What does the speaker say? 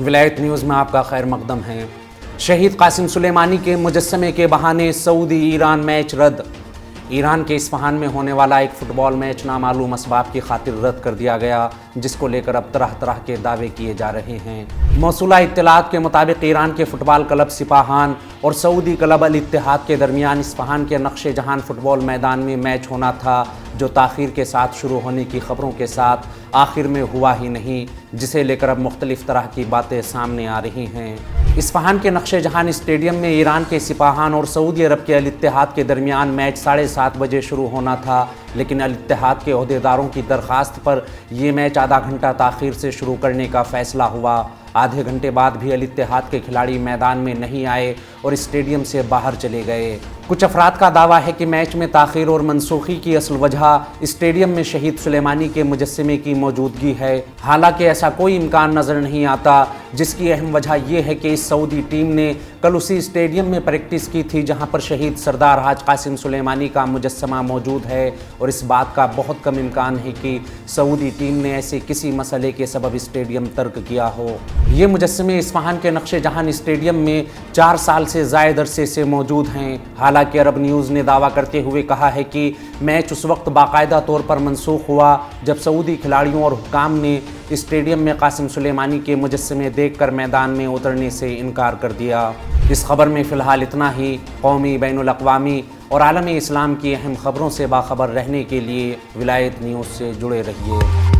ولایت نیوز میں آپ کا خیر مقدم ہے۔ شہید قاسم سلیمانی کے مجسمے کے بہانے سعودی ایران میچ رد۔ ایران کے اصفہان میں ہونے والا ایک فٹ بال میچ نامعلوم اسباب کی خاطر رد کر دیا گیا، جس کو لے کر اب طرح طرح کے دعوے کیے جا رہے ہیں۔ موصولہ اطلاعات کے مطابق ایران کے فٹ بال کلب سپاہان اور سعودی کلب الاتحاد کے درمیان اصفہان کے نقش جہان فٹ بال میدان میں میچ ہونا تھا، جو تاخیر کے ساتھ شروع ہونے کی خبروں کے ساتھ آخر میں ہوا ہی نہیں، جسے لے کر اب مختلف طرح کی باتیں سامنے آ رہی ہیں۔ اصفہان کے نقش جہان اسٹیڈیم میں ایران کے سپاہان اور سعودی عرب کے الاتحاد کے درمیان میچ 7:30 بجے شروع ہونا تھا، لیکن الاتحاد کے عہدیداروں کی درخواست پر یہ میچ آدھا گھنٹہ تاخیر سے شروع کرنے کا فیصلہ ہوا۔ آدھے گھنٹے بعد بھی الاتحاد کے کھلاڑی میدان میں نہیں آئے اور اسٹیڈیم سے باہر چلے گئے۔ کچھ افراد کا دعویٰ ہے کہ میچ میں تاخیر اور منسوخی کی اصل وجہ اسٹیڈیم میں شہید سلیمانی کے مجسمے کی موجودگی ہے، حالانکہ ایسا کوئی امکان نظر نہیں آتا، جس کی اہم وجہ یہ ہے کہ اس سعودی ٹیم نے کل اسی اسٹیڈیم میں پریکٹس کی تھی جہاں پر شہید سردار حاج قاسم سلیمانی کا مجسمہ موجود ہے، اور اس بات کا بہت کم امکان ہے کہ سعودی ٹیم نے ایسے کسی مسئلے کے سبب اسٹیڈیم ترک کیا ہو۔ یہ مجسمے اصفہان کے نقش جہان اسٹیڈیم میں 4 سال سے زائد عرصے سے موجود ہیں۔ حالانکہ عرب نیوز نے دعویٰ کرتے ہوئے کہا ہے کہ میچ اس وقت باقاعدہ طور پر منسوخ ہوا جب سعودی کھلاڑیوں اور حکام نے اسٹیڈیم میں قاسم سلیمانی کے مجسمے دیکھ کر میدان میں اترنے سے انکار کر دیا۔ اس خبر میں فی الحال اتنا ہی۔ قومی، بین الاقوامی اور عالم اسلام کی اہم خبروں سے باخبر رہنے کے لیے ولایت نیوز سے جڑے رہیے۔